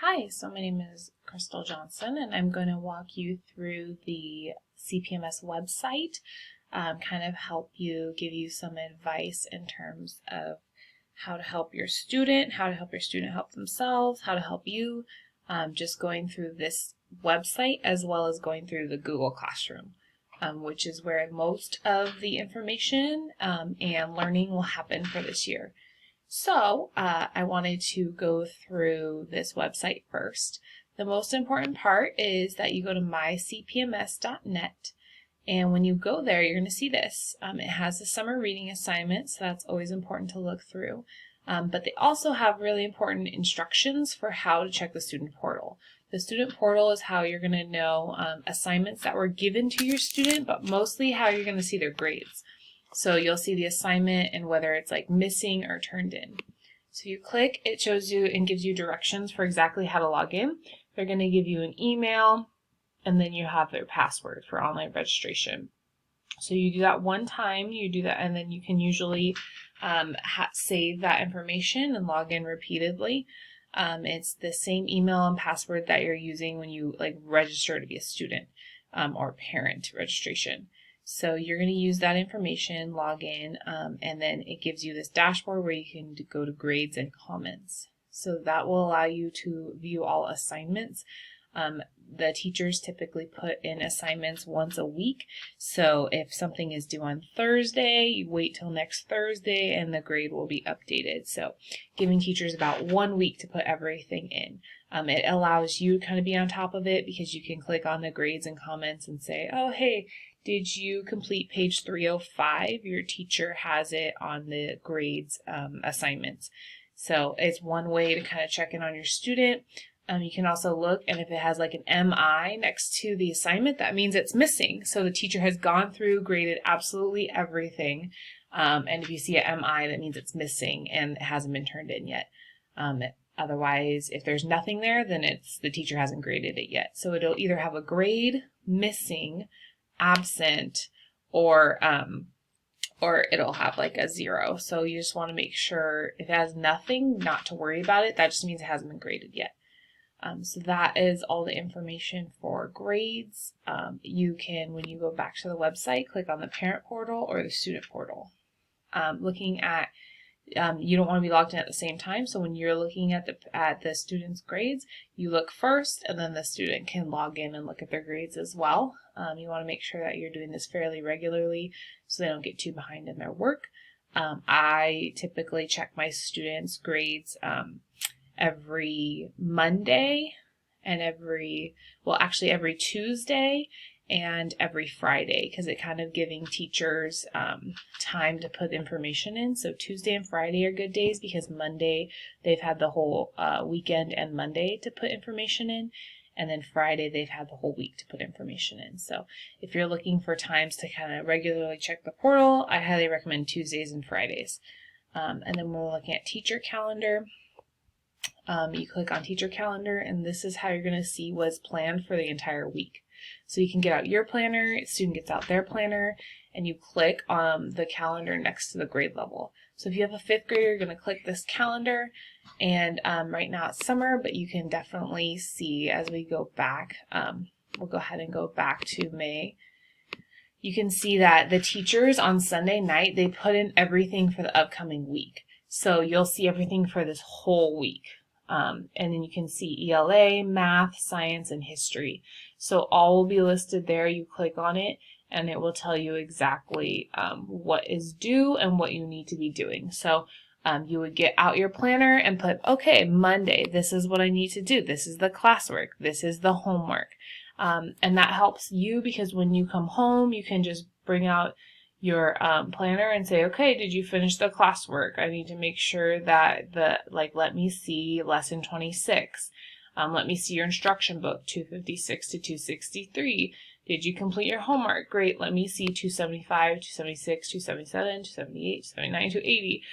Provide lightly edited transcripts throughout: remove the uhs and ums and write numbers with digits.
Hi, so my name is Crystal Johnson, and I'm going to walk you through the CPMS website, kind of help you, give you some advice in terms of how to help your student, how to help your student help themselves, how to help you, just going through this website as well as going through the Google Classroom, which is where most of the information and learning will happen for this year. So I wanted to go through this website first. The most important part is that you go to mycpms.net, and when you go there, you're going to see this. It has the summer reading assignment, so that's always important to look through. But they also have really important instructions for how to check the student portal. The student portal is how you're going to know assignments that were given to your student, but mostly how you're going to see their grades. So you'll see the assignment and whether it's like missing or turned in. So you click, it shows you and gives you directions for exactly how to log in. They're going to give you an email, and then you have their password for online registration. So you do that one time, you do that, and then you can usually save that information and log in repeatedly. It's the same email and password that you're using when you register to be a student or parent registration. So you're going to use that information, log in, and then it gives you this dashboard where you can go to grades and comments. So that will allow you to view all assignments. The teachers typically put in assignments once a week. So if something is due on Thursday, you wait till next Thursday and the grade will be updated. So giving teachers about 1 week to put everything in. It allows you to kind of be on top of it because you can click on the grades and comments and say, oh, hey, did you complete page 305? Your teacher has it on the grades assignments. So it's one way to kind of check in on your student. You can also look, and if it has like an MI next to the assignment, that means it's missing. So the teacher has gone through, graded absolutely everything. And if you see an MI, that means it's missing and it hasn't been turned in yet. Otherwise, if there's nothing there, then it's the teacher hasn't graded it yet. So it'll either have a grade, missing, absent, or it'll have like a 0. So you just want to make sure if it has nothing, not to worry about it. That just means it hasn't been graded yet. So that is all the information for grades. You can, when you go back to the website, click on the parent portal or the student portal. Looking at, you don't want to be logged in at the same time. So when you're looking at the student's grades, you look first, and then the student can log in and look at their grades as well. You want to make sure that you're doing this fairly regularly so they don't get too behind in their work. I typically check my students' grades every Monday and every Tuesday and every Friday, because it kind of giving teachers time to put information in. So Tuesday and Friday are good days because Monday they've had the whole weekend and Monday to put information in, and then Friday they've had the whole week to put information in. So if you're looking for times to kind of regularly check the portal, I highly recommend Tuesdays and Fridays. And then we're looking at teacher calendar. You click on teacher calendar, and this is how you're going to see what's planned for the entire week. So you can get out your planner, student gets out their planner, and you click on the calendar next to the grade level. So if you have a 5th grader, you're going to click this calendar, and right now it's summer, but you can definitely see as we go back, we'll go ahead and go back to May. You can see that the teachers on Sunday night, they put in everything for the upcoming week. So you'll see everything for this whole week. And then you can see ELA, math, science, and history. So all will be listed there. You click on it, and it will tell you exactly what is due and what you need to be doing. So you would get out your planner and put, okay, Monday, this is what I need to do. This is the classwork. This is the homework. And that helps you because when you come home, you can just bring out your planner and say, okay, did you finish the classwork? I need to make sure that let me see lesson 26. Let me see your instruction book, 256 to 263. Did you complete your homework? Great. Let me see 275, 276, 277, 278, 279, 280.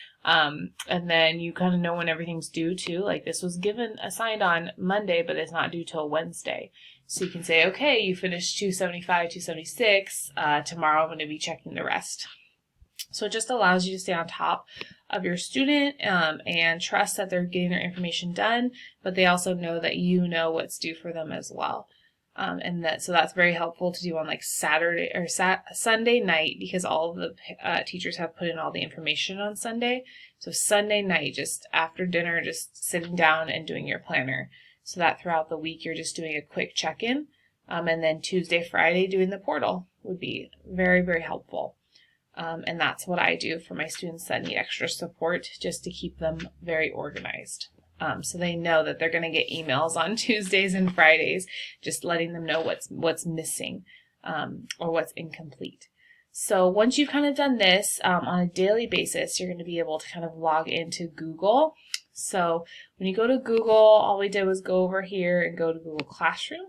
And then you kind of know when everything's due too. Like this was assigned on Monday, but it's not due till Wednesday. So you can say, okay, you finished 275, 276. Tomorrow I'm going to be checking the rest. So it just allows you to stay on top of your student and trust that they're getting their information done, but they also know that you know what's due for them as well. So that's very helpful to do on like Saturday or Sunday night, because all of the teachers have put in all the information on Sunday. So Sunday night, just after dinner, just sitting down and doing your planner, so that throughout the week you're just doing a quick check-in. And then Tuesday, Friday doing the portal would be very, very helpful. And that's what I do for my students that need extra support, just to keep them very organized. So they know that they're going to get emails on Tuesdays and Fridays, just letting them know what's missing or what's incomplete. So once you've kind of done this on a daily basis, you're going to be able to kind of log into Google. So when you go to Google, all we did was go over here and go to Google Classroom.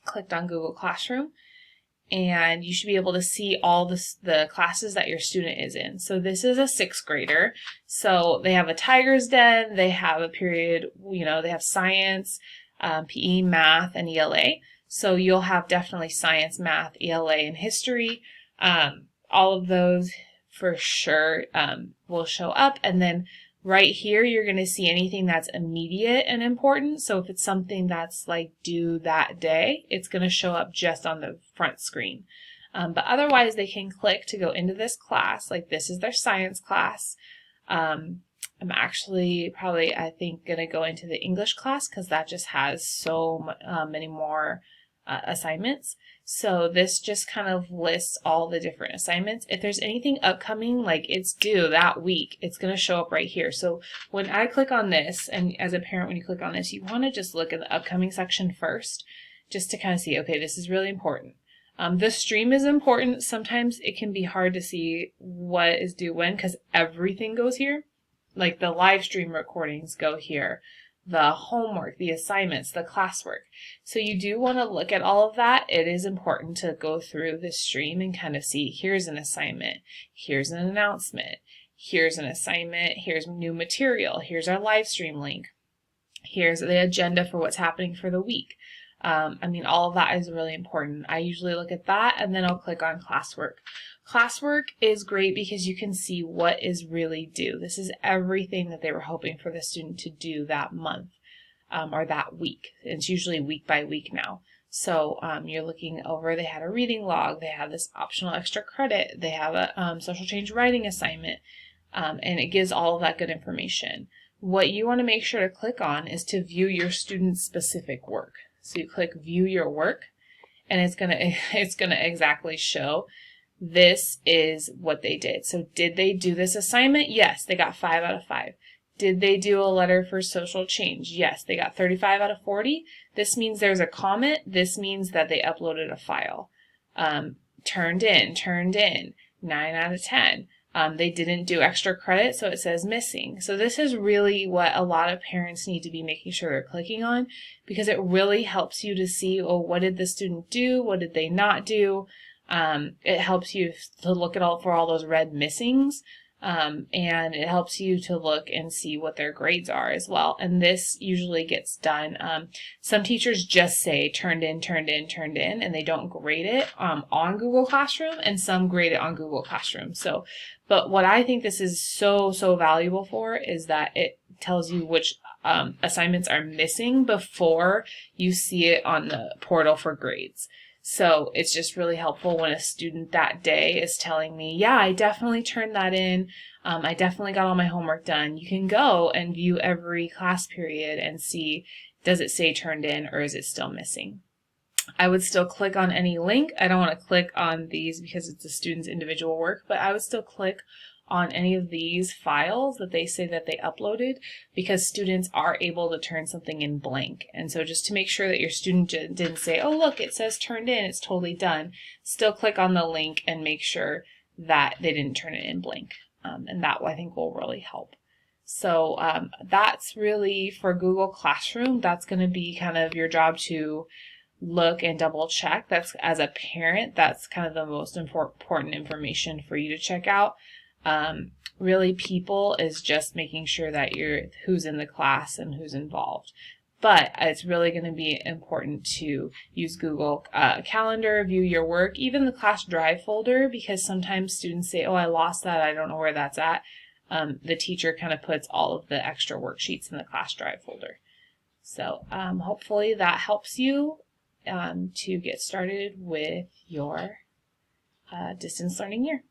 Clicked on Google Classroom, and you should be able to see all the classes that your student is in. So this is a 6th grader. So they have a Tiger's Den, they have a period, they have science, PE, math, and ELA. So you'll have definitely science, math, ELA, and history. All of those for sure will show up. And then right here, you're going to see anything that's immediate and important. So if it's something that's like due that day, it's going to show up just on the front screen. But otherwise, they can click to go into this class. Like this is their science class. I'm actually probably, I think, going to go into the English class because that just has so many more assignments. So this just kind of lists all the different assignments. If there's anything upcoming, like it's due that week, it's going to show up right here. So when I click on this, and as a parent, when you click on this, you want to just look at the upcoming section first, just to kind of see, okay, this is really important. The stream is important. Sometimes it can be hard to see what is due when because everything goes here. Like the live stream recordings go here, the homework, the assignments, the classwork. So you do want to look at all of that. It is important to go through this stream and kind of see, here's an assignment, here's an announcement, here's an assignment, here's new material, here's our live stream link, here's the agenda for what's happening for the week. All of that is really important. I usually look at that and then I'll click on classwork. Classwork is great because you can see what is really due. This is everything that they were hoping for the student to do that month or that week. It's usually week by week now. So you're looking over, they had a reading log, they have this optional extra credit, they have a social change writing assignment, and it gives all of that good information. What you want to make sure to click on is to view your student's specific work. So you click view your work, and it's gonna exactly show this is what they did. So did they do this assignment? Yes, they got 5 out of 5. Did they do a letter for social change? Yes, they got 35 out of 40. This means there's a comment. This means that they uploaded a file. Turned in, 9 out of 10. They didn't do extra credit, so it says missing. So this is really what a lot of parents need to be making sure they're clicking on, because it really helps you to see, oh, what did the student do? What did they not do? It helps you to look at for all those red missings, and it helps you to look and see what their grades are as well. And this usually gets done. Some teachers just say turned in, and they don't grade it on Google Classroom, and some grade it on Google Classroom. But what I think this is so valuable for is that it tells you which assignments are missing before you see it on the portal for grades. So it's just really helpful when a student that day is telling me, yeah, I definitely turned that in. I definitely got all my homework done. You can go and view every class period and see, does it say turned in or is it still missing? I would still click on any link. I don't want to click on these because it's a student's individual work, but I would still click on any of these files that they say that they uploaded, because students are able to turn something in blank. And so just to make sure that your student didn't say, oh, look, it says turned in, it's totally done, still click on the link and make sure that they didn't turn it in blank. And that I think will really help. So that's really for Google Classroom. That's going to be kind of your job to look and double check. That's, as a parent, that's kind of the most important information for you to check out. Really, people is just making sure that who's in the class and who's involved. But it's really going to be important to use Google Calendar, view your work, even the class drive folder, because sometimes students say, oh, I lost that, I don't know where that's at. the teacher kind of puts all of the extra worksheets in the class drive folder. So hopefully that helps you to get started with your distance learning year.